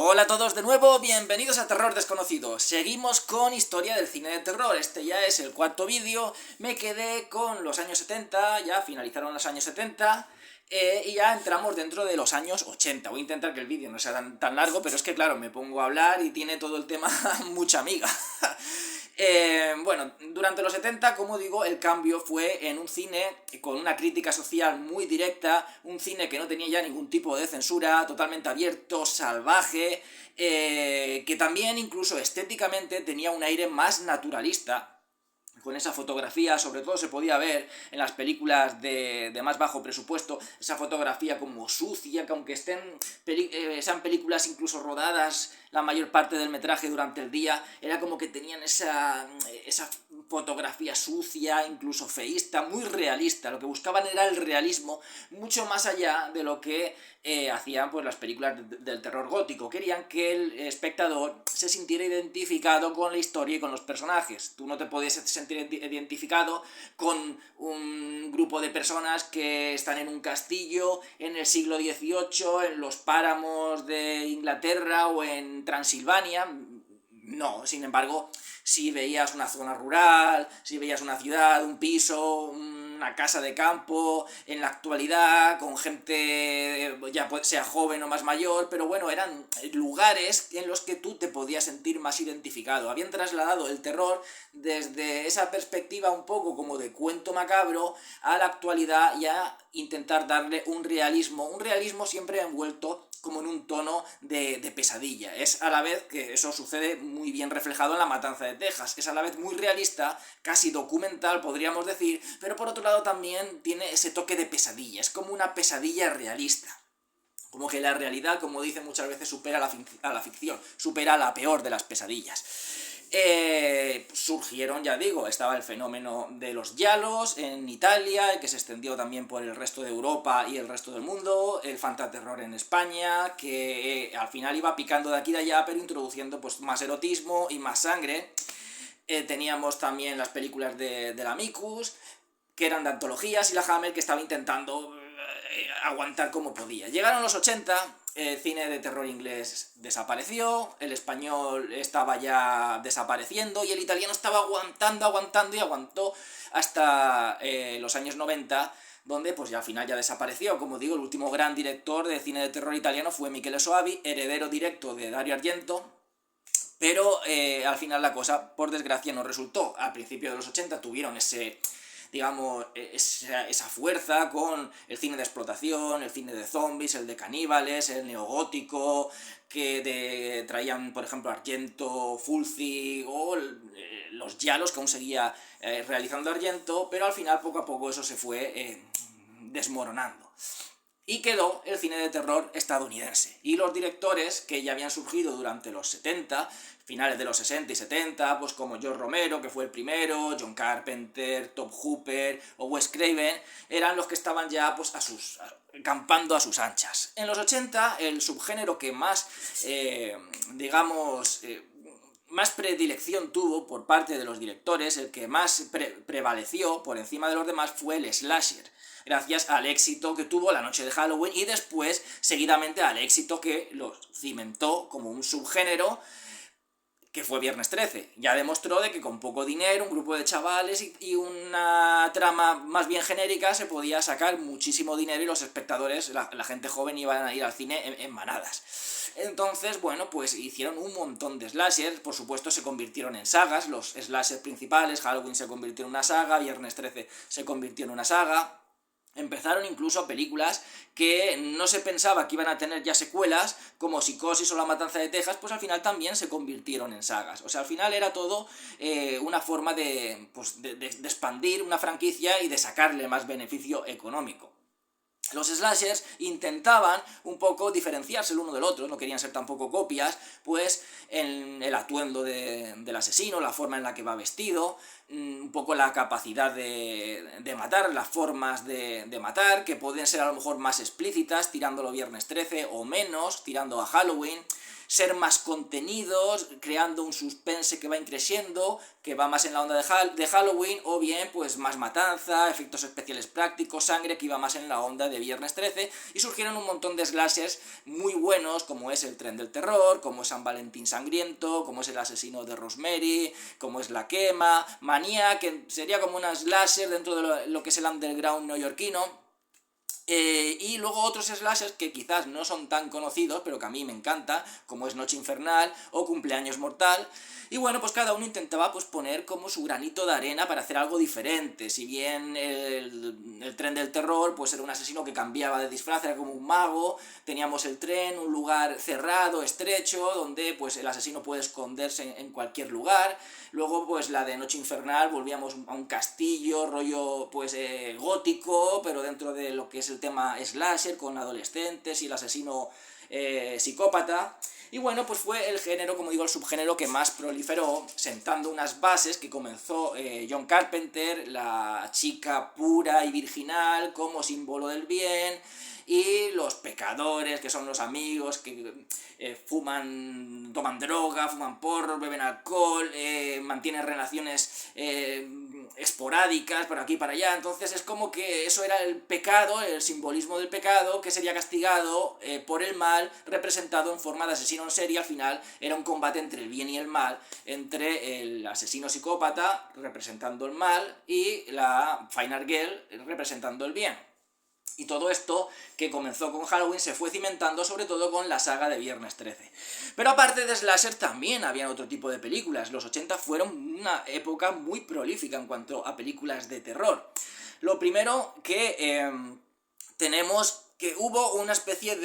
Hola a todos de nuevo, bienvenidos a Terror Desconocido. Seguimos con historia del cine de terror. Este ya es el cuarto vídeo. Me quedé con los años 70, ya finalizaron los años 70 y ya entramos dentro de los años 80. Voy a intentar que el vídeo no sea tan largo, pero es que claro, me pongo a hablar y tiene todo el tema mucha amiga. Bueno, durante los 70, como digo, el cambio fue en un cine con una crítica social muy directa, un cine que no tenía ya ningún tipo de censura, totalmente abierto, salvaje, que también incluso estéticamente tenía un aire más naturalista. Con esa fotografía, sobre todo se podía ver en las películas de más bajo presupuesto, esa fotografía como sucia, que aunque sean películas incluso rodadas la mayor parte del metraje durante el día, era como que tenían esa fotografía sucia, incluso feísta, muy realista. Lo que buscaban era el realismo, mucho más allá de lo que hacían pues las películas del terror gótico. Querían que el espectador se sintiera identificado con la historia y con los personajes. Tú no te podías sentir identificado con un grupo de personas que están en un castillo en el siglo XVIII, en los páramos de Inglaterra o en Transilvania. No, sin embargo, si veías una zona rural, si veías una ciudad, un piso, una casa de campo, en la actualidad, con gente ya sea joven o más mayor, pero bueno, eran lugares en los que tú te podías sentir más identificado. Habían trasladado el terror desde esa perspectiva un poco como de cuento macabro a la actualidad y a intentar darle un realismo siempre envuelto como en un tono de pesadilla. Es a la vez que eso sucede muy bien reflejado en La Matanza de Texas. Es a la vez muy realista, casi documental podríamos decir, pero por otro lado también tiene ese toque de pesadilla. Es como una pesadilla realista. Como que la realidad, como dicen muchas veces, supera a la ficción, supera a la peor de las pesadillas. Surgieron, ya digo, estaba el fenómeno de los giallos en Italia, que se extendió también por el resto de Europa y el resto del mundo, el fantaterror en España, que al final iba picando de aquí y de allá, pero introduciendo pues más erotismo y más sangre. Teníamos también las películas de la Amicus, que eran de antologías, y la Hammer, que estaba intentando aguantar como podía. Llegaron los 80, el cine de terror inglés desapareció, el español estaba ya desapareciendo y el italiano estaba aguantando y aguantó hasta los años 90, donde pues ya al final ya desapareció. Como digo, el último gran director de cine de terror italiano fue Michele Soavi, heredero directo de Dario Argento, pero al final la cosa, por desgracia, no resultó. Al principio de los 80 tuvieron esa fuerza con el cine de explotación, el cine de zombies, el de caníbales, el neogótico, que traían, por ejemplo, Argento, Fulci o los giallos que aún seguía realizando Argento, pero al final poco a poco eso se fue desmoronando. Y quedó el cine de terror estadounidense. Y los directores que ya habían surgido durante los 70, finales de los 60 y 70, pues como George Romero, que fue el primero, John Carpenter, Tobe Hooper o Wes Craven, eran los que estaban ya pues campando a sus anchas. En los 80, el subgénero que más, más predilección tuvo por parte de los directores, el que más prevaleció por encima de los demás, fue el slasher, gracias al éxito que tuvo La Noche de Halloween y después, seguidamente, al éxito que lo cimentó como un subgénero, que fue Viernes 13. Ya demostró de que con poco dinero, un grupo de chavales y una trama más bien genérica se podía sacar muchísimo dinero y los espectadores, la gente joven, iban a ir al cine en manadas. Entonces, bueno, pues hicieron un montón de slashers, por supuesto se convirtieron en sagas, los slashers principales, Halloween se convirtió en una saga, Viernes 13 se convirtió en una saga. Empezaron incluso películas que no se pensaba que iban a tener ya secuelas, como Psicosis o La Matanza de Texas, pues al final también se convirtieron en sagas. O sea, al final era todo una forma de expandir una franquicia y de sacarle más beneficio económico. Los slashers intentaban un poco diferenciarse el uno del otro, no querían ser tampoco copias, pues en el atuendo del asesino, la forma en la que va vestido, un poco la capacidad de matar, las formas de matar, que pueden ser a lo mejor más explícitas, tirándolo Viernes 13 o menos, tirando a Halloween. ser más contenidos, creando un suspense que va increciendo, que va más en la onda de Halloween, o bien pues más matanza, efectos especiales prácticos, sangre, que iba más en la onda de Viernes 13, y surgieron un montón de slashers muy buenos, como es El Tren del Terror, como es San Valentín Sangriento, como es El Asesino de Rosemary, como es La Quema, Manía, que sería como una slasher dentro de lo que es el underground neoyorquino. Y luego otros slashers que quizás no son tan conocidos, pero que a mí me encanta, como es Noche Infernal o Cumpleaños Mortal. Y bueno, pues cada uno intentaba pues poner como su granito de arena para hacer algo diferente. Si bien el Tren del Terror pues era un asesino que cambiaba de disfraz, era como un mago, teníamos el tren, un lugar cerrado, estrecho, donde pues el asesino puede esconderse en cualquier lugar. Luego pues la de Noche Infernal volvíamos a un castillo, rollo pues gótico, pero dentro de lo que es el tema slasher, con adolescentes y el asesino psicópata. Y bueno, pues fue el género, como digo, el subgénero que más proliferó, sentando unas bases que comenzó John Carpenter, la chica pura y virginal como símbolo del bien, y los pecadores, que son los amigos que toman droga, fuman porro, beben alcohol, mantienen relaciones esporádicas por aquí y para allá. Entonces es como que eso era el pecado, el simbolismo del pecado, que sería castigado por el mal, representado en forma de asesino en serie. Al final era un combate entre el bien y el mal, entre el asesino psicópata representando el mal y la Final Girl representando el bien. Y todo esto, que comenzó con Halloween, se fue cimentando sobre todo con la saga de Viernes 13. Pero aparte de slasher también había otro tipo de películas. Los 80 fueron una época muy prolífica en cuanto a películas de terror. Lo primero que tenemos, que hubo una especie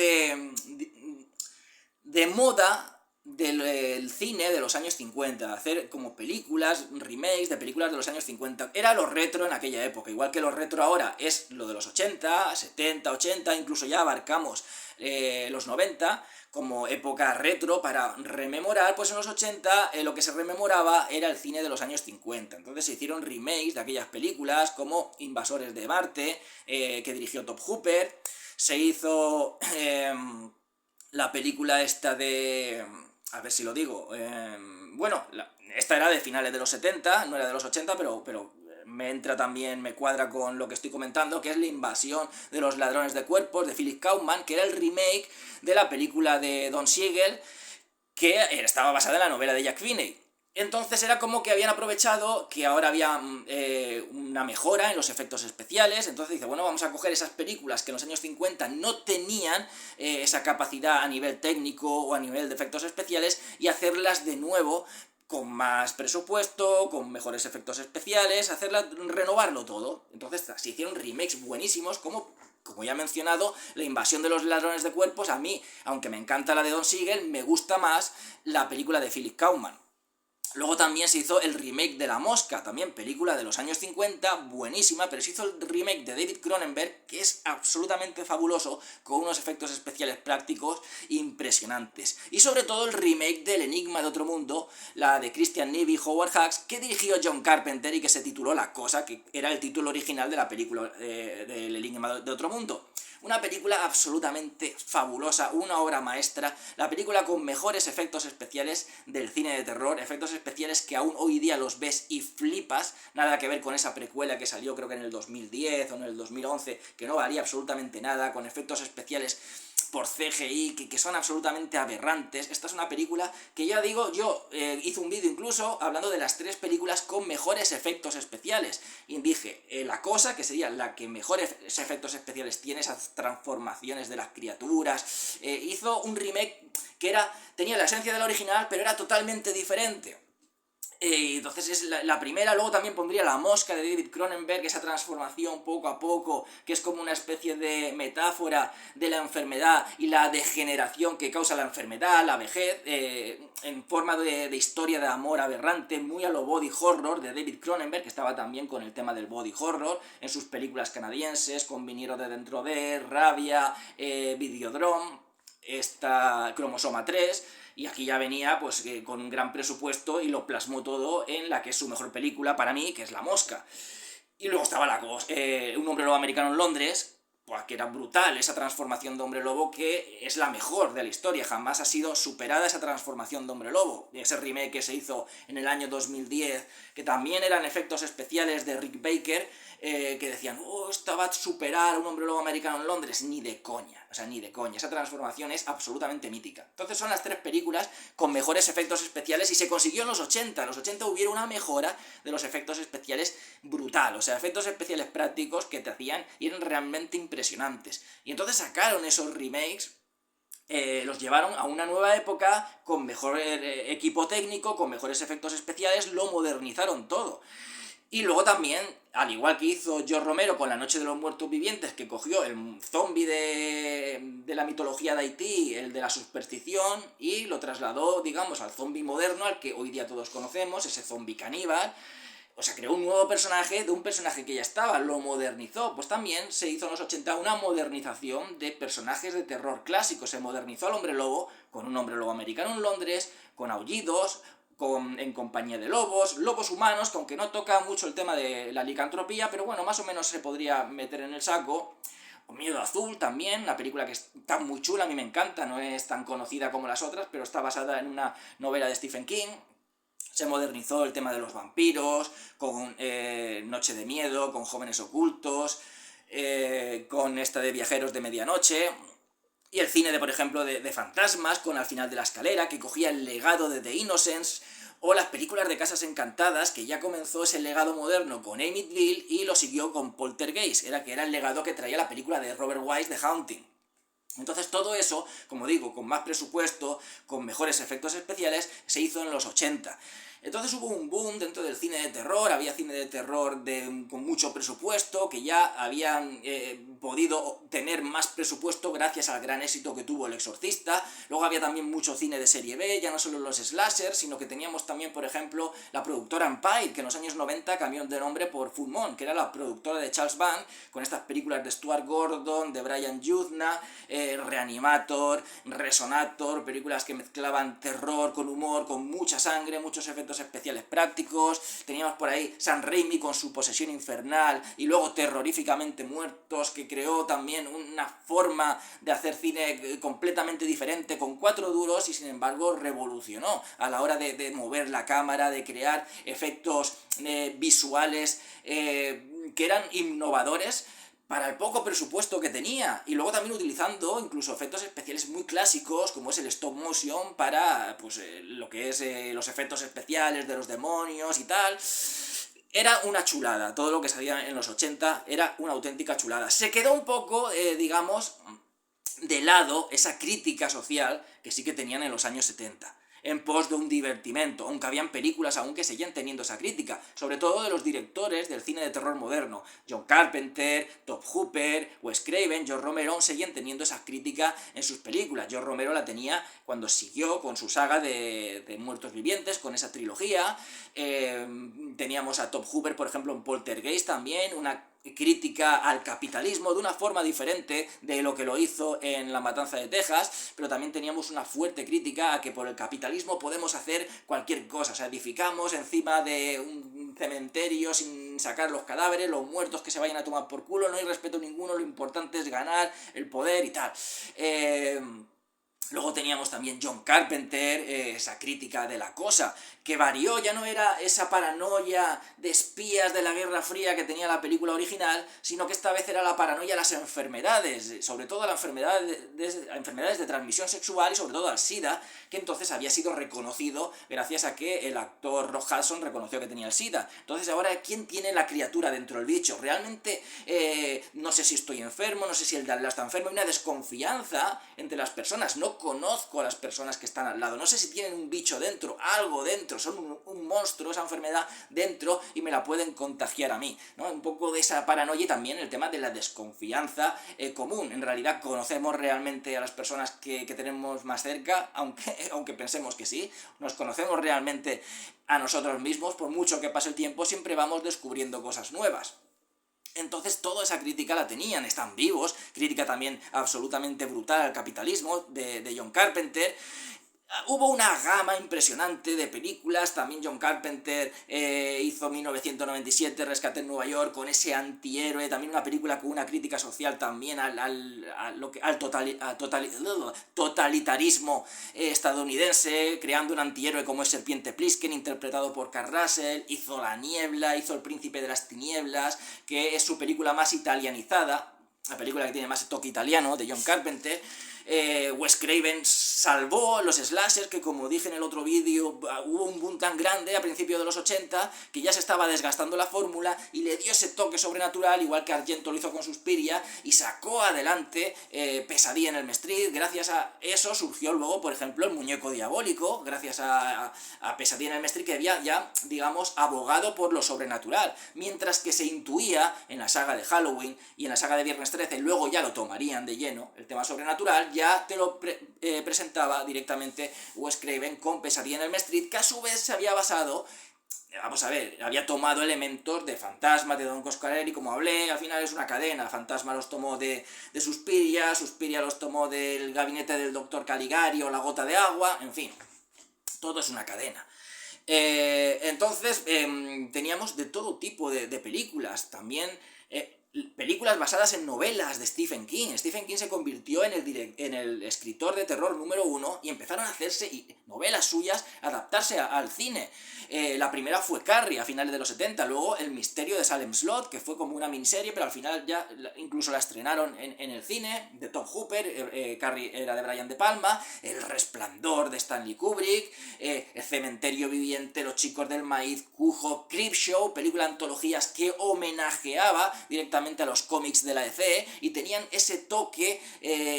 de moda del cine de los años 50, hacer como películas, remakes de películas de los años 50. Era lo retro en aquella época, igual que lo retro ahora es lo de los 80, 70, 80, incluso ya abarcamos los 90 como época retro para rememorar. Pues en los 80 lo que se rememoraba era el cine de los años 50. Entonces se hicieron remakes de aquellas películas como Invasores de Marte, que dirigió Top Hooper. Se hizo la película esta de... a ver si lo digo. Bueno, esta era de finales de los 70, no era de los 80, pero me entra también, me cuadra con lo que estoy comentando, que es La invasión de los ladrones de cuerpos, de Philip Kaufman, que era el remake de la película de Don Siegel, que estaba basada en la novela de Jack Finney. Entonces era como que habían aprovechado que ahora había una mejora en los efectos especiales. Entonces dice, bueno, vamos a coger esas películas que en los años 50 no tenían esa capacidad a nivel técnico o a nivel de efectos especiales, y hacerlas de nuevo con más presupuesto, con mejores efectos especiales, renovarlo todo. Entonces se hicieron remakes buenísimos, como ya he mencionado, La invasión de los ladrones de cuerpos. A mí, aunque me encanta la de Don Siegel, me gusta más la película de Philip Kaufman. Luego también se hizo el remake de La Mosca, también película de los años 50, buenísima, pero se hizo el remake de David Cronenberg, que es absolutamente fabuloso, con unos efectos especiales prácticos impresionantes. Y sobre todo el remake del Enigma de Otro Mundo, la de Christian Neeve y Howard Hawks, que dirigió John Carpenter y que se tituló La Cosa, que era el título original de la película del Enigma de Otro Mundo. Una película absolutamente fabulosa, una obra maestra, la película con mejores efectos especiales del cine de terror, efectos especiales que aún hoy día los ves y flipas, nada que ver con esa precuela que salió creo que en el 2010 o en el 2011, que no valía absolutamente nada, con efectos especiales por CGI, que son absolutamente aberrantes. Esta es una película que, ya digo, yo hice un vídeo incluso hablando de las 3 películas con mejores efectos especiales, y dije, La Cosa, que sería la que mejores efectos especiales tiene, esas transformaciones de las criaturas, hizo un remake que tenía la esencia del original, pero era totalmente diferente. Entonces es la primera. Luego también pondría La Mosca de David Cronenberg, esa transformación poco a poco, que es como una especie de metáfora de la enfermedad y la degeneración que causa la enfermedad, la vejez, en forma de historia de amor aberrante, muy a lo body horror de David Cronenberg, que estaba también con el tema del body horror en sus películas canadienses, con Viniero de Dentro de, Rabia, Videodrome, esta Cromosoma 3... Y aquí ya venía pues con un gran presupuesto y lo plasmó todo en la que es su mejor película para mí, que es La Mosca. Y luego estaba Un hombre lobo americano en Londres, pues, que era brutal esa transformación de Hombre Lobo, que es la mejor de la historia, jamás ha sido superada esa transformación de Hombre Lobo. Ese remake que se hizo en el año 2010, que también eran efectos especiales de Rick Baker, que decían, oh, esta va a superar a un Hombre Lobo americano en Londres. Ni de coña, o sea, ni de coña. Esa transformación es absolutamente mítica. Entonces son las tres películas con mejores efectos especiales y se consiguió en los 80. En los 80 hubo una mejora de los efectos especiales brutal, o sea, efectos especiales prácticos que te hacían y eran realmente impresionantes. Y entonces sacaron esos remakes, los llevaron a una nueva época con mejor equipo técnico, con mejores efectos especiales, lo modernizaron todo. Y luego también, al igual que hizo George Romero con La Noche de los Muertos Vivientes, que cogió el zombie de la mitología de Haití, el de la superstición, y lo trasladó, digamos, al zombie moderno, al que hoy día todos conocemos, ese zombie caníbal. O sea, creó un nuevo personaje de un personaje que ya estaba, lo modernizó. Pues también se hizo en los 80 una modernización de personajes de terror clásicos. Se modernizó al Hombre Lobo, con un Hombre Lobo americano en Londres, con aullidos, en compañía de lobos, lobos humanos, que aunque no toca mucho el tema de la licantropía, pero bueno, más o menos se podría meter en el saco. Miedo Azul también, una película que está muy chula, a mí me encanta, no es tan conocida como las otras, pero está basada en una novela de Stephen King. Se modernizó el tema de los vampiros, con Noche de Miedo, con Jóvenes Ocultos, con esta de Viajeros de Medianoche. Y el cine, por ejemplo, de fantasmas, con Al final de la escalera, que cogía el legado de The Innocents, o las películas de Casas Encantadas, que ya comenzó ese legado moderno con Amityville y lo siguió con Poltergeist, que era el legado que traía la película de Robert Wise, The Haunting. Entonces todo eso, como digo, con más presupuesto, con mejores efectos especiales, se hizo en los 80. Entonces hubo un boom dentro del cine de terror, había cine de terror con mucho presupuesto, que ya habían podido tener más presupuesto gracias al gran éxito que tuvo El Exorcista. Luego había también mucho cine de serie B, ya no solo los slashers, sino que teníamos también, por ejemplo, la productora Empire, que en los años 90 cambió de nombre por Full Moon, que era la productora de Charles Band, con estas películas de Stuart Gordon, de Brian Yuzna, Reanimator, Resonator, películas que mezclaban terror con humor, con mucha sangre, muchos efectos especiales prácticos. Teníamos por ahí Sam Raimi con su Posesión Infernal y luego Terroríficamente Muertos, que creó también una forma de hacer cine completamente diferente, con 4 duros, y sin embargo revolucionó a la hora de mover la cámara, de crear efectos visuales que eran innovadores para el poco presupuesto que tenía, y luego también utilizando incluso efectos especiales muy clásicos, como es el stop motion, para pues lo que es los efectos especiales de los demonios y tal. Era una chulada, todo lo que salía en los 80 era una auténtica chulada. Se quedó un poco, digamos, de lado esa crítica social que sí que tenían en los años 70. En pos de un divertimento, aunque habían películas aún que seguían teniendo esa crítica, sobre todo de los directores del cine de terror moderno. John Carpenter, Tobe Hooper, Wes Craven, George Romero seguían teniendo esa crítica en sus películas. George Romero la tenía cuando siguió con su saga de Muertos Vivientes, con esa trilogía. Teníamos a Tobe Hooper, por ejemplo, en Poltergeist también, una crítica al capitalismo de una forma diferente de lo que lo hizo en La Matanza de Texas, pero también teníamos una fuerte crítica a que por el capitalismo podemos hacer cualquier cosa, o sea, edificamos encima de un cementerio sin sacar los cadáveres, los muertos que se vayan a tomar por culo, no hay respeto ninguno, lo importante es ganar el poder y tal. Luego teníamos también John Carpenter, esa crítica de La Cosa, que varió, ya no era esa paranoia de espías de la Guerra Fría que tenía la película original, sino que esta vez era la paranoia de las enfermedades, sobre todo las enfermedades de transmisión sexual y sobre todo al SIDA, que entonces había sido reconocido gracias a que el actor Rock Hudson reconoció que tenía el SIDA. Entonces ahora, ¿quién tiene la criatura dentro del bicho? Realmente no sé si estoy enfermo, no sé si el de al lado está enfermo, hay una desconfianza entre las personas, no conozco a las personas que están al lado, no sé si tienen un bicho dentro, algo dentro, son un monstruo, esa enfermedad dentro y me la pueden contagiar a mí, ¿no? Un poco de esa paranoia y también el tema de la desconfianza común. En realidad conocemos realmente a las personas que tenemos más cerca, aunque pensemos que sí, nos conocemos realmente a nosotros mismos, por mucho que pase el tiempo siempre vamos descubriendo cosas nuevas. Entonces toda esa crítica la tenían, están vivos, crítica también absolutamente brutal al capitalismo de John Carpenter. Hubo una gama impresionante de películas, también John Carpenter hizo 1997, Rescate en Nueva York, con ese antihéroe, también una película con una crítica social también al totalitarismo estadounidense, creando un antihéroe como es Serpiente Plisken, interpretado por Kurt Russell, hizo La Niebla, hizo El Príncipe de las Tinieblas, que es su película más italianizada, la película que tiene más toque italiano, de John Carpenter. Wes Craven salvó los slashers, que como dije en el otro vídeo, hubo un boom tan grande a principios de los 80 que ya se estaba desgastando la fórmula, y le dio ese toque sobrenatural, igual que Argento lo hizo con Suspiria, y sacó adelante Pesadilla en Elm Street. Gracias a eso surgió luego, por ejemplo, El Muñeco Diabólico, gracias a Pesadilla en Elm Street, que había ya, digamos, abogado por lo sobrenatural, mientras que se intuía en la saga de Halloween y en la saga de Viernes 13, luego ya lo tomarían de lleno el tema sobrenatural, ya te lo presentaba directamente Wes Craven con Pesadilla en Elm Street, que a su vez se había basado, vamos a ver, había tomado elementos de Fantasma, de Don Coscarelli, como hablé, al final es una cadena. Fantasma los tomó de Suspiria, Suspiria los tomó del Gabinete del Doctor Caligari o La Gota de Agua, en fin, todo es una cadena. Entonces teníamos de todo tipo de películas, también películas basadas en novelas de Stephen King. Stephen King se convirtió en el escritor de terror número 1 y empezaron a hacerse novelas suyas, adaptarse al cine. La primera fue Carrie a finales de los 70, luego El Misterio de Salem Slot, que fue como una miniserie, pero al final ya incluso la estrenaron en el cine, de Tom Hooper. Carrie era de Brian De Palma. El Resplandor de Stanley Kubrick, El Cementerio Viviente, Los Chicos del Maíz, Cujo, Creepshow, película antologías que homenajeaba directamente a los cómics de la DC y tenían ese toque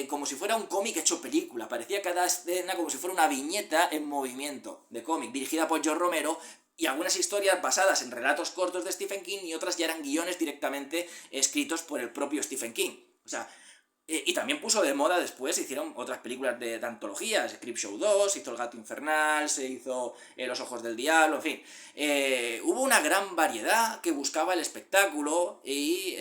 como si fuera un cómic hecho película. Parecía cada escena como si fuera una viñeta en movimiento de cómic, dirigida por George Romero, y algunas historias basadas en relatos cortos de Stephen King, y otras ya eran guiones directamente escritos por el propio Stephen King. O sea, y también puso de moda después, se hicieron otras películas de antologías, Creepshow 2, se hizo El Gato Infernal, se hizo Los Ojos del Diablo, en fin. Hubo una gran variedad que buscaba el espectáculo y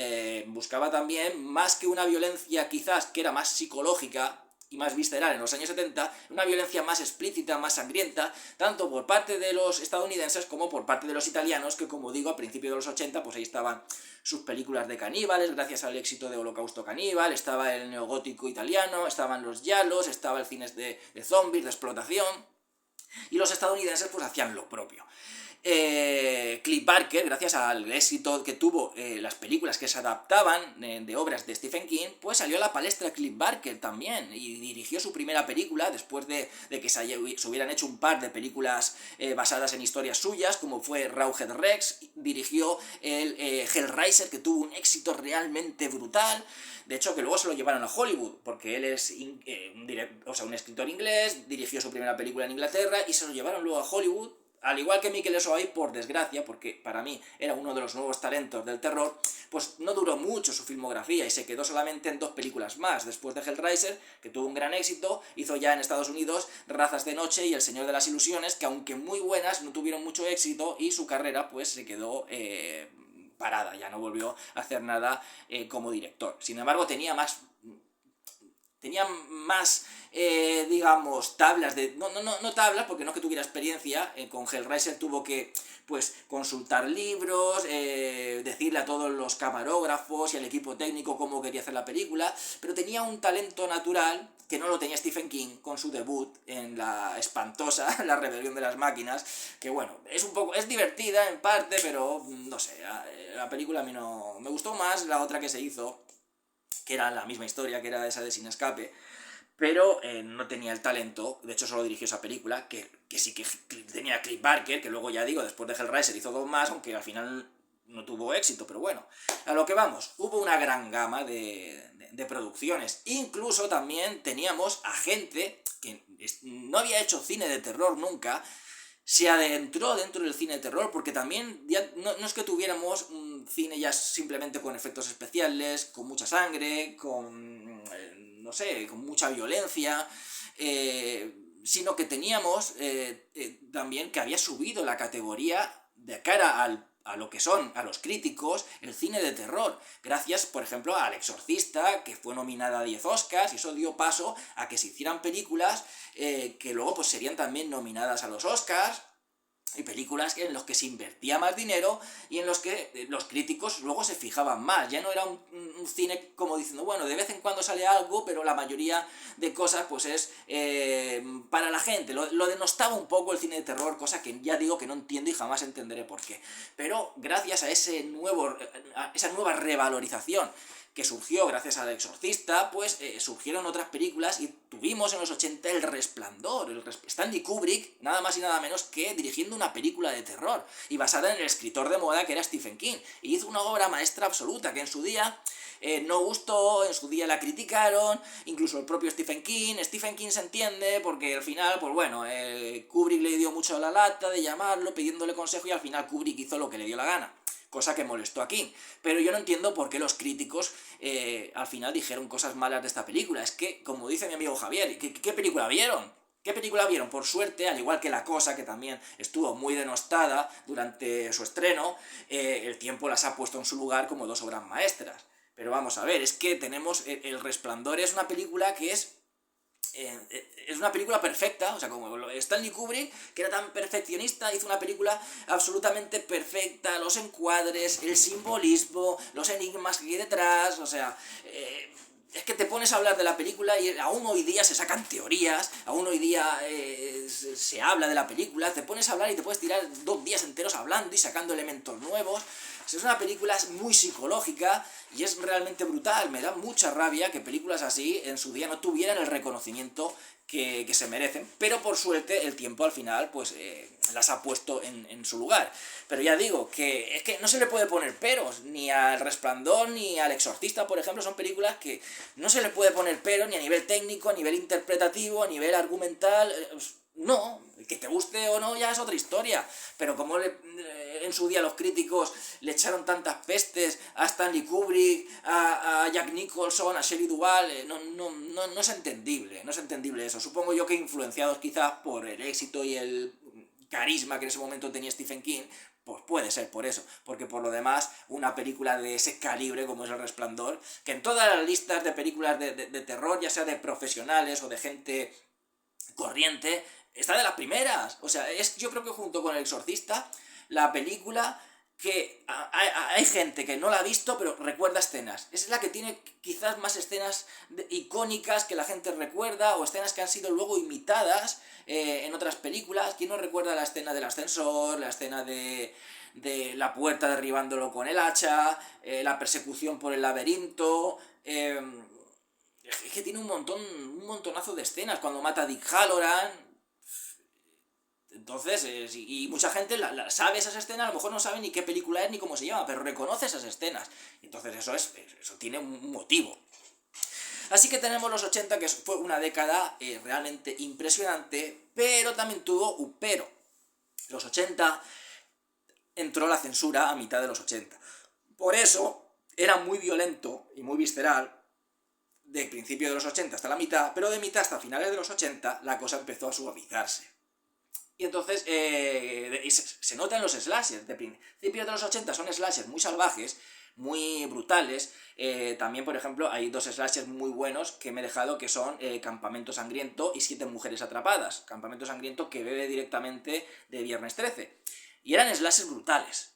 buscaba también, más que una violencia quizás que era más psicológica y más visceral en los años 70, una violencia más explícita, más sangrienta, tanto por parte de los estadounidenses como por parte de los italianos, que como digo, a principios de los 80, pues ahí estaban sus películas de caníbales, gracias al éxito de Holocausto Caníbal, estaba el neogótico italiano, estaban los giallos, estaba el cine de zombies, de explotación, y los estadounidenses pues hacían lo propio. Clive Barker, gracias al éxito que tuvo las películas que se adaptaban de obras de Stephen King, pues salió a la palestra Clive Barker también, y dirigió su primera película después de que se hubieran hecho un par de películas basadas en historias suyas, como fue Rawhead Rex. Dirigió el Hellraiser, que tuvo un éxito realmente brutal. De hecho, que luego se lo llevaron a Hollywood, porque él es un escritor inglés, dirigió su primera película en Inglaterra y se lo llevaron luego a Hollywood. Al igual que Mikel Esoay, por desgracia, porque para mí era uno de los nuevos talentos del terror, pues no duró mucho su filmografía y se quedó solamente en 2 películas más. Después de Hellraiser, que tuvo un gran éxito, hizo ya en Estados Unidos Razas de Noche y El Señor de las Ilusiones, que aunque muy buenas, no tuvieron mucho éxito y su carrera pues se quedó parada, ya no volvió a hacer nada como director. Sin embargo, tenía más digamos, tablas de... No tablas, porque no es que tuviera experiencia. Con Hellraiser tuvo que, pues, consultar libros, decirle a todos los camarógrafos y al equipo técnico cómo quería hacer la película, pero tenía un talento natural que no lo tenía Stephen King con su debut en la espantosa La Rebelión de las Máquinas, que bueno, es divertida en parte, pero no sé, la película a mí no... Me gustó más la otra que se hizo, que era la misma historia, que era esa de Sin Escape, pero no tenía el talento. De hecho, solo dirigió esa película, que sí que tenía Clive Barker, que luego, ya digo, después de Hellraiser hizo 2 más, aunque al final no tuvo éxito, pero bueno, a lo que vamos, hubo una gran gama de producciones. Incluso también teníamos a gente que no había hecho cine de terror nunca, se adentró dentro del cine de terror, porque también ya no es que tuviéramos un cine ya simplemente con efectos especiales, con mucha sangre, con no sé, con mucha violencia, sino que teníamos también que había subido la categoría de cara a lo que son, a los críticos, el cine de terror. Gracias, por ejemplo, a El Exorcista, que fue nominada a 10 Oscars, y eso dio paso a que se hicieran películas que luego pues serían también nominadas a los Oscars, y películas en las que se invertía más dinero y en los que los críticos luego se fijaban más. Ya no era un cine como diciendo, bueno, de vez en cuando sale algo, pero la mayoría de cosas pues es para la gente. Lo denostaba un poco el cine de terror, cosa que ya digo que no entiendo y jamás entenderé por qué. Pero gracias a esa nueva revalorización que surgió gracias al Exorcista, pues surgieron otras películas y tuvimos en los 80 El Resplandor, Stanley Kubrick, nada más y nada menos que dirigiendo una película de terror y basada en el escritor de moda que era Stephen King. Y hizo una obra maestra absoluta que en su día no gustó, en su día la criticaron, incluso el propio Stephen King se entiende porque al final, pues bueno, Kubrick le dio mucho la lata de llamarlo, pidiéndole consejo y al final Kubrick hizo lo que le dio la gana. Cosa que molestó a King. Pero yo no entiendo por qué los críticos al final dijeron cosas malas de esta película. Es que, como dice mi amigo Javier, ¿qué película vieron? ¿Qué película vieron? Por suerte, al igual que La Cosa, que también estuvo muy denostada durante su estreno, el tiempo las ha puesto en su lugar como dos obras maestras. Pero vamos a ver, es que tenemos El Resplandor, es una película que es una película perfecta, o sea, como Stanley Kubrick, que era tan perfeccionista, hizo una película absolutamente perfecta, los encuadres, el simbolismo, los enigmas que hay detrás, o sea, es que te pones a hablar de la película y aún hoy día se sacan teorías, aún hoy día se habla de la película, te pones a hablar y te puedes tirar 2 días enteros hablando y sacando elementos nuevos. Es una película muy psicológica y es realmente brutal. Me da mucha rabia que películas así en su día no tuvieran el reconocimiento que se merecen, pero por suerte el tiempo al final pues las ha puesto en su lugar. Pero ya digo, que es que no se le puede poner peros, ni al Resplandor ni al Exorcista, por ejemplo, son películas que no se le puede poner peros ni a nivel técnico, a nivel interpretativo, a nivel argumental. No, que te guste o no ya es otra historia, pero como en su día los críticos le echaron tantas pestes a Stanley Kubrick, a Jack Nicholson, a Shelley Duvall, no es entendible, no es entendible eso. Supongo yo que influenciados quizás por el éxito y el carisma que en ese momento tenía Stephen King, pues puede ser por eso, porque por lo demás una película de ese calibre como es El Resplandor, que en todas las listas de películas de terror, ya sea de profesionales o de gente corriente, está de las primeras. O sea, es yo creo que junto con El Exorcista, la película que hay gente que no la ha visto, pero recuerda escenas. Es la que tiene quizás más escenas icónicas que la gente recuerda, o escenas que han sido luego imitadas en otras películas. ¿Quién no recuerda la escena del ascensor, la escena de la puerta derribándolo con el hacha, la persecución por el laberinto? Es que tiene un montonazo de escenas, cuando mata a Dick Halloran. Entonces, y mucha gente sabe esas escenas, a lo mejor no sabe ni qué película es ni cómo se llama, pero reconoce esas escenas. Entonces eso tiene un motivo. Así que tenemos los 80, que fue una década realmente impresionante, pero también tuvo un pero. Los 80 entró la censura a mitad de los 80. Por eso era muy violento y muy visceral de principio de los 80 hasta la mitad, pero de mitad hasta finales de los 80 la cosa empezó a suavizarse. Y entonces se nota en los slashers. De principios de los 80 son slashers muy salvajes, muy brutales. También, por ejemplo, hay 2 slashers muy buenos que me he dejado, que son Campamento Sangriento y 7 mujeres atrapadas. Campamento Sangriento, que bebe directamente de Viernes 13. Y eran slashers brutales.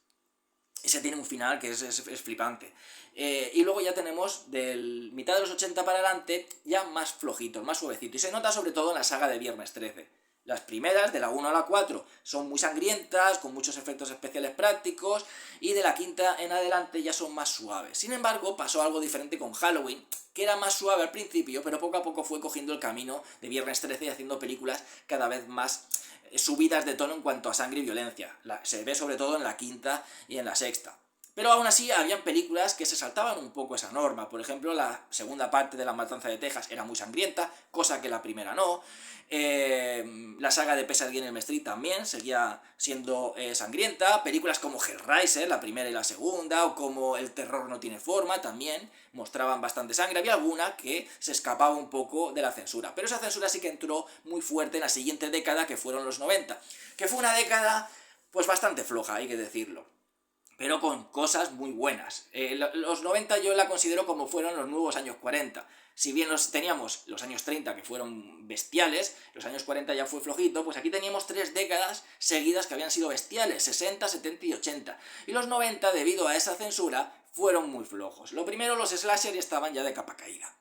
Ese tiene un final que es flipante. Y luego ya tenemos del mitad de los 80 para adelante ya más flojitos, más suavecitos. Y se nota sobre todo en la saga de Viernes 13. Las primeras, de la 1 a la 4, son muy sangrientas, con muchos efectos especiales prácticos, y de la quinta en adelante ya son más suaves. Sin embargo, pasó algo diferente con Halloween, que era más suave al principio, pero poco a poco fue cogiendo el camino de Viernes 13 y haciendo películas cada vez más subidas de tono en cuanto a sangre y violencia. Se ve sobre todo en la quinta y en la sexta. Pero aún así habían películas que se saltaban un poco esa norma. Por ejemplo, la segunda parte de La Matanza de Texas era muy sangrienta, cosa que la primera no. La saga de Pesadilla en Elm Street también seguía siendo sangrienta. Películas como Hellraiser, la primera y la segunda, o como El terror no tiene forma, también mostraban bastante sangre. Había alguna que se escapaba un poco de la censura. Pero esa censura sí que entró muy fuerte en la siguiente década, que fueron los 90. Que fue una década pues bastante floja, hay que decirlo. pero con cosas muy buenas. Los 90 yo la considero como fueron los nuevos años 40. Si bien teníamos los años 30 que fueron bestiales, los años 40 ya fue flojito, pues aquí teníamos 3 décadas seguidas que habían sido bestiales, 60, 70 y 80. Y los 90, debido a esa censura, fueron muy flojos. Lo primero, los slasher ya estaban ya de capa caída.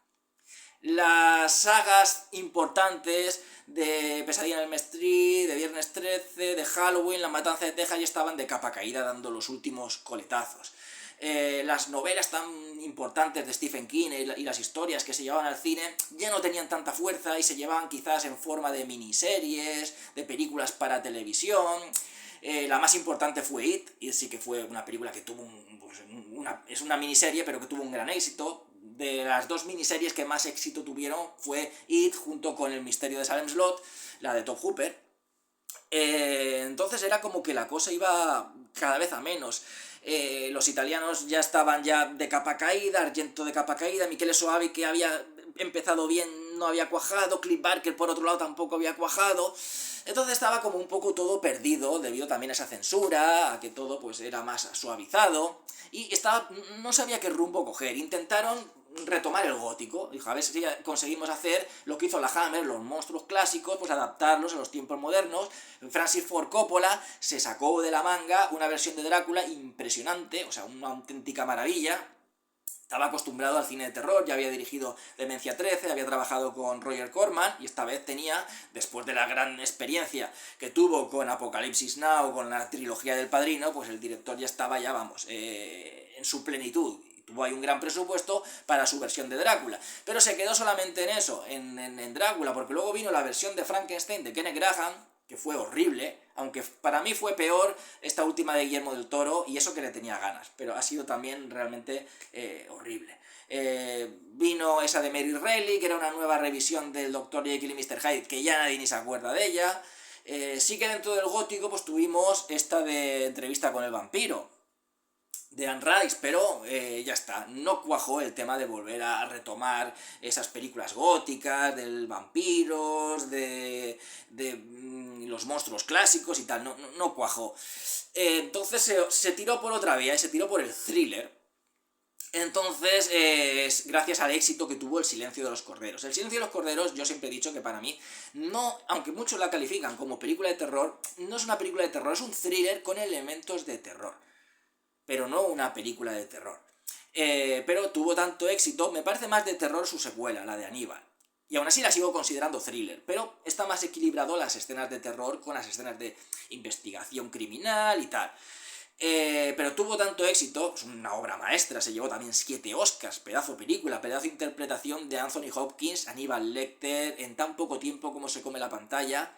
Las sagas importantes de Pesadilla en Elm Street, de Viernes 13, de Halloween, La Matanza de Texas ya estaban de capa caída dando los últimos coletazos. Las novelas tan importantes de Stephen King y las historias que se llevaban al cine ya no tenían tanta fuerza y se llevaban quizás en forma de miniseries, de películas para televisión. La más importante fue It, y sí que fue una película que tuvo es una miniserie, pero que tuvo un gran éxito. De las 2 miniseries que más éxito tuvieron fue It, junto con El misterio de Salem Slot, la de Tobe Hooper. Entonces era como que la cosa iba cada vez a menos. Los italianos ya estaban ya de capa caída, Argento de capa caída, Michele Soavi, que había empezado bien, no había cuajado, Cliff Barker por otro lado tampoco había cuajado. Entonces estaba como un poco todo perdido, debido también a esa censura, a que todo pues era más suavizado, y no sabía qué rumbo coger. Intentaron retomar el gótico, dijo, a ver si conseguimos hacer lo que hizo la Hammer, los monstruos clásicos, pues adaptarlos a los tiempos modernos. Francis Ford Coppola se sacó de la manga una versión de Drácula impresionante, o sea, una auténtica maravilla. Estaba acostumbrado al cine de terror, ya había dirigido Demencia 13, había trabajado con Roger Corman, y esta vez tenía, después de la gran experiencia que tuvo con Apocalipsis Now, con la trilogía del Padrino, pues el director ya estaba en su plenitud. Tuvo ahí un gran presupuesto para su versión de Drácula, pero se quedó solamente en eso, en Drácula, porque luego vino la versión de Frankenstein de Kenneth Graham, que fue horrible, aunque para mí fue peor esta última de Guillermo del Toro, y eso que le tenía ganas, pero ha sido también realmente horrible. Vino esa de Mary Reilly, que era una nueva revisión del Dr. Jekyll y Mr. Hyde, que ya nadie ni se acuerda de ella. Sí que dentro del gótico pues tuvimos esta de Entrevista con el vampiro, de Anne Rice, pero ya está, no cuajó el tema de volver a retomar esas películas góticas, del vampiros, de los monstruos clásicos y tal, no cuajó. Entonces se tiró por otra vía, y se tiró por el thriller. Entonces, gracias al éxito que tuvo El silencio de los corderos. El silencio de los corderos, yo siempre he dicho que para mí, no, aunque muchos la califican como película de terror, no es una película de terror, es un thriller con elementos de terror, pero no una película de terror. Pero tuvo tanto éxito, me parece más de terror su secuela, la de Aníbal. Y aún así la sigo considerando thriller, pero está más equilibrado las escenas de terror con las escenas de investigación criminal y tal. Pero tuvo tanto éxito, es una obra maestra, se llevó también 7 Oscars, pedazo película, pedazo interpretación de Anthony Hopkins, Aníbal Lecter, en tan poco tiempo como se come la pantalla.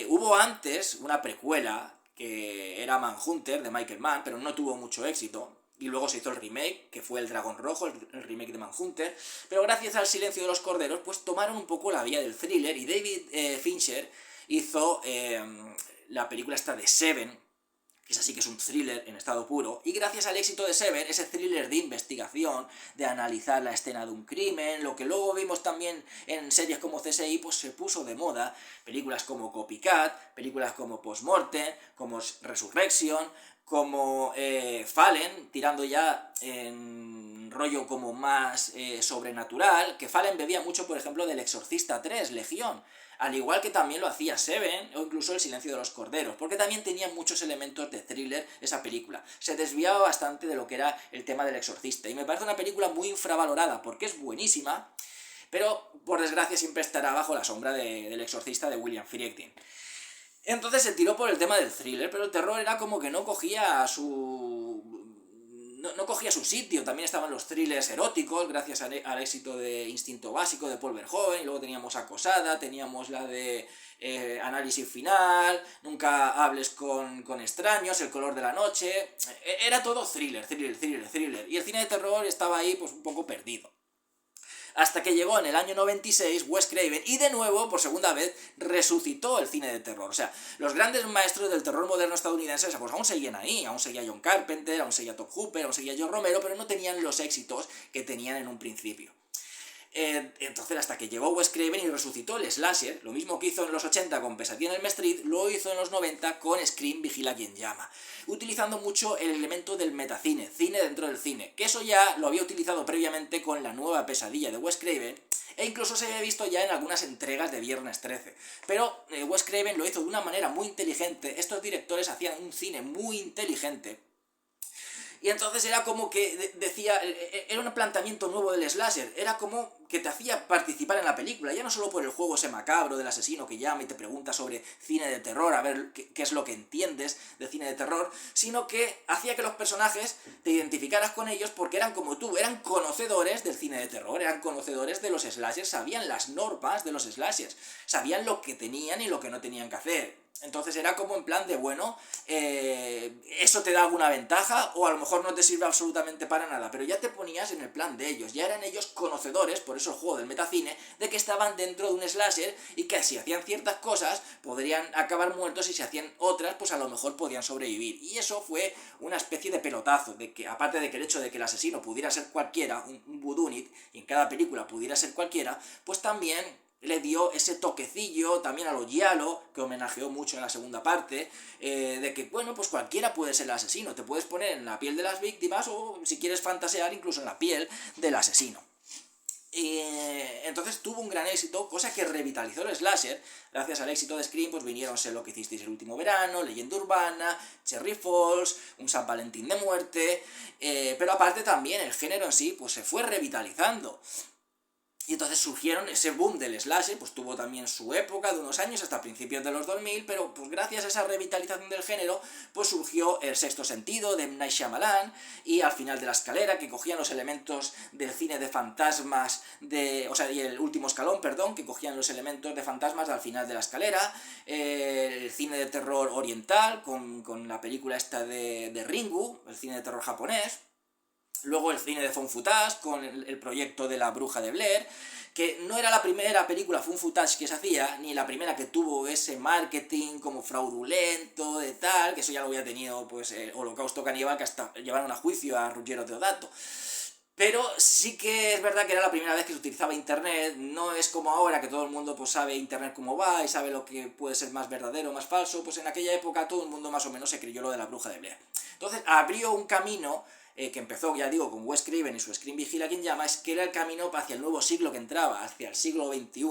Hubo antes una precuela, que era Manhunter, de Michael Mann, pero no tuvo mucho éxito. Y luego se hizo el remake, que fue El Dragón Rojo, el remake de Manhunter. Pero gracias al Silencio de los Corderos, pues tomaron un poco la vía del thriller, y David Fincher hizo la película esta de Seven, que es así, que es un thriller en estado puro, y gracias al éxito de Seven, ese thriller de investigación, de analizar la escena de un crimen, lo que luego vimos también en series como CSI, pues se puso de moda. Películas como Copycat, películas como Postmortem, como Resurrection, como Fallen, tirando ya en rollo como más sobrenatural, que Fallen bebía mucho, por ejemplo, del Exorcista 3, Legión, al igual que también lo hacía Seven, o incluso El Silencio de los Corderos, porque también tenía muchos elementos de thriller esa película. Se desviaba bastante de lo que era el tema del Exorcista, y me parece una película muy infravalorada, porque es buenísima, pero por desgracia siempre estará bajo la sombra del Exorcista de William Friedkin. Entonces se tiró por el tema del thriller, pero el terror era como que no cogía su sitio. También estaban los thrillers eróticos, gracias al éxito de Instinto Básico, de Paul Verhoeven, y luego teníamos Acosada, teníamos la de Análisis Final, Nunca hables con extraños, El color de la noche. Era todo thriller, y el cine de terror estaba ahí pues un poco perdido. Hasta que llegó en el año 96 Wes Craven, y de nuevo, por segunda vez, resucitó el cine de terror. O sea, los grandes maestros del terror moderno estadounidense pues aún seguían ahí, aún seguía John Carpenter, aún seguía Tobe Hooper, aún seguía George Romero, pero no tenían los éxitos que tenían en un principio. Entonces, hasta que llegó Wes Craven y resucitó el slasher, lo mismo que hizo en los 80 con Pesadilla en Elm Street, lo hizo en los 90 con Scream, Vigila quien llama, utilizando mucho el elemento del metacine, cine dentro del cine, que eso ya lo había utilizado previamente con la nueva Pesadilla de Wes Craven, e incluso se había visto ya en algunas entregas de Viernes 13. Pero Wes Craven lo hizo de una manera muy inteligente, estos directores hacían un cine muy inteligente, y entonces era como que decía, era un planteamiento nuevo del slasher, era como que te hacía participar en la película, ya no solo por el juego ese macabro del asesino que llama y te pregunta sobre cine de terror, a ver qué es lo que entiendes de cine de terror, sino que hacía que los personajes te identificaras con ellos porque eran como tú, eran conocedores del cine de terror, eran conocedores de los slashers, sabían las normas de los slashers, sabían lo que tenían y lo que no tenían que hacer. Entonces era como en plan de, bueno, eso te da alguna ventaja o a lo mejor no te sirve absolutamente para nada, pero ya te ponías en el plan de ellos, ya eran ellos conocedores, por eso el juego del metacine, de que estaban dentro de un slasher y que si hacían ciertas cosas podrían acabar muertos y si hacían otras pues a lo mejor podían sobrevivir. Y eso fue una especie de pelotazo, de que aparte de que el hecho de que el asesino pudiera ser cualquiera, un whodunit, y en cada película pudiera ser cualquiera, pues también le dio ese toquecillo también a lo giallo, que homenajeó mucho en la segunda parte, de que, bueno, pues cualquiera puede ser el asesino, te puedes poner en la piel de las víctimas o, si quieres fantasear, incluso en la piel del asesino. Entonces tuvo un gran éxito, cosa que revitalizó el slasher. Gracias al éxito de Scream, pues vinieron Sé lo que hicisteis el último verano, Leyenda Urbana, Cherry Falls, un San Valentín de muerte, pero aparte también el género en sí pues se fue revitalizando. Y entonces surgieron ese boom del slasher, pues tuvo también su época de unos años hasta principios de los 2000, pero pues gracias a esa revitalización del género, pues surgió El Sexto Sentido de M. Night Shyamalan y Al final de la escalera, que cogían los elementos del cine de fantasmas, y El último escalón, perdón, que cogían los elementos de fantasmas de Al final de la escalera, el cine de terror oriental, con la película esta de Ringu, el cine de terror japonés. Luego el cine de Found Footage con el proyecto de La Bruja de Blair, que no era la primera película Found Footage que se hacía, ni la primera que tuvo ese marketing como fraudulento, de tal, que eso ya lo había tenido pues Holocausto Caníbal, que hasta llevaron a juicio a Ruggero Deodato. Pero sí que es verdad que era la primera vez que se utilizaba internet, no es como ahora que todo el mundo pues sabe internet cómo va y sabe lo que puede ser más verdadero, más falso, pues en aquella época todo el mundo más o menos se creyó lo de La Bruja de Blair. Entonces abrió un camino que empezó, ya digo, con Wes Craven y su Scream Vigila quien llama, es que era el camino hacia el nuevo siglo que entraba, hacia el siglo XXI,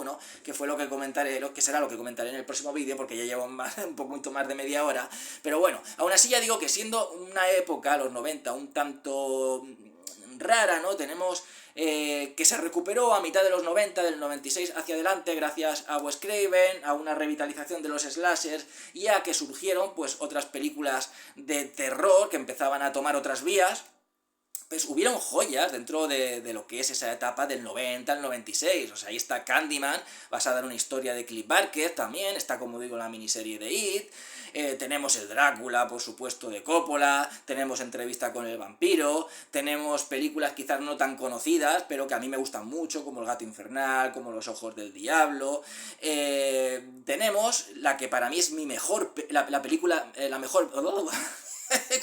que fue lo que comentaré, que será lo que comentaré en el próximo vídeo, porque ya llevo un poquito más de media hora, pero bueno, aún así ya digo que siendo una época, los 90, un tanto rara, ¿no? Tenemos que se recuperó a mitad de los 90, del 96 hacia adelante, gracias a Wes Craven, a una revitalización de los slashers y a que surgieron pues otras películas de terror que empezaban a tomar otras vías. Pues hubieron joyas dentro de lo que es esa etapa del 90 al 96. O sea, ahí está Candyman, basada en una historia de Cliff Barker también, está, como digo, la miniserie de It, tenemos el Drácula, por supuesto, de Coppola, tenemos Entrevista con el vampiro, tenemos películas quizás no tan conocidas, pero que a mí me gustan mucho, como El gato infernal, como Los ojos del diablo, tenemos la que para mí es mi mejor, la película, la mejor...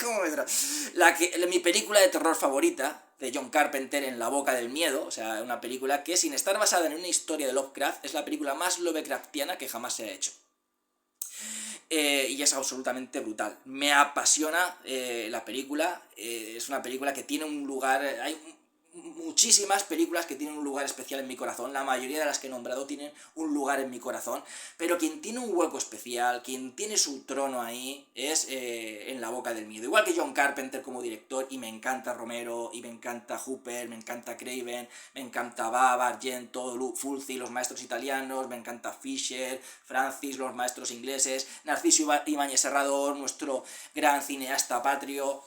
¿Cómo me mi película de terror favorita, de John Carpenter, En la boca del miedo, o sea, una película que sin estar basada en una historia de Lovecraft, es la película más Lovecraftiana que jamás se ha hecho. Y es absolutamente brutal. Me apasiona la película, es una película que tiene un lugar... Hay muchísimas películas que tienen un lugar especial en mi corazón, la mayoría de las que he nombrado tienen un lugar en mi corazón, pero quien tiene un hueco especial, quien tiene su trono ahí, es En la boca del miedo. Igual que John Carpenter como director, y me encanta Romero, y me encanta Hooper, me encanta Craven, me encanta Bava, Argento, Fulci, los maestros italianos, me encanta Fisher, Francis, los maestros ingleses, Narciso Ibáñez Serrador, nuestro gran cineasta patrio,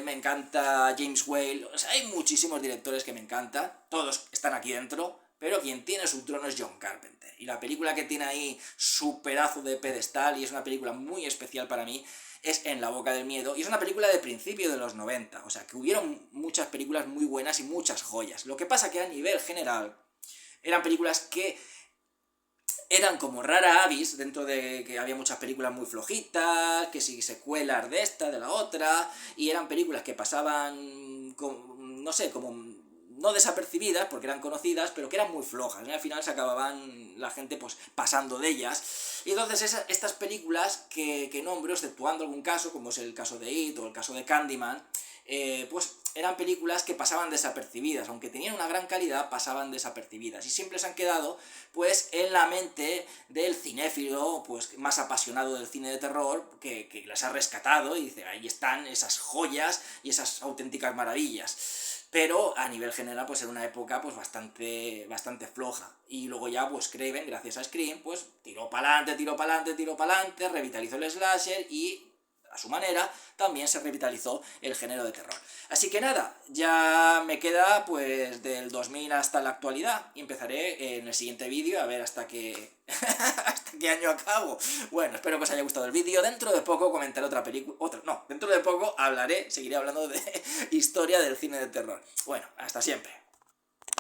me encanta James Whale, o sea, hay muchísimos directores que me encantan, todos están aquí dentro, pero quien tiene su trono es John Carpenter. Y la película que tiene ahí su pedazo de pedestal, y es una película muy especial para mí, es En la boca del miedo, y es una película de principio de los 90, o sea, que hubieron muchas películas muy buenas y muchas joyas. Lo que pasa que a nivel general eran películas que eran como rara avis, dentro de que había muchas películas muy flojitas, que si secuelas de esta, de la otra, y eran películas que pasaban, no sé, como no desapercibidas, porque eran conocidas, pero que eran muy flojas, ¿no? Al final se acababan la gente pues pasando de ellas. Y entonces estas películas que nombro, exceptuando algún caso, como es el caso de It o el caso de Candyman, pues eran películas que pasaban desapercibidas, aunque tenían una gran calidad, pasaban desapercibidas, y siempre se han quedado pues en la mente del cinéfilo pues más apasionado del cine de terror, que las ha rescatado y dice, ahí están esas joyas y esas auténticas maravillas. Pero a nivel general pues era una época pues bastante floja, y luego ya pues Craven, gracias a Scream, pues tiró pa'lante, revitalizó el slasher y a su manera también se revitalizó el género de terror. Así que nada, ya me queda pues del 2000 hasta la actualidad, y empezaré en el siguiente vídeo a ver hasta qué año acabo. Bueno, espero que os haya gustado el vídeo. Dentro de poco comentaré otra película, dentro de poco seguiré hablando de historia del cine de terror. Bueno, hasta siempre.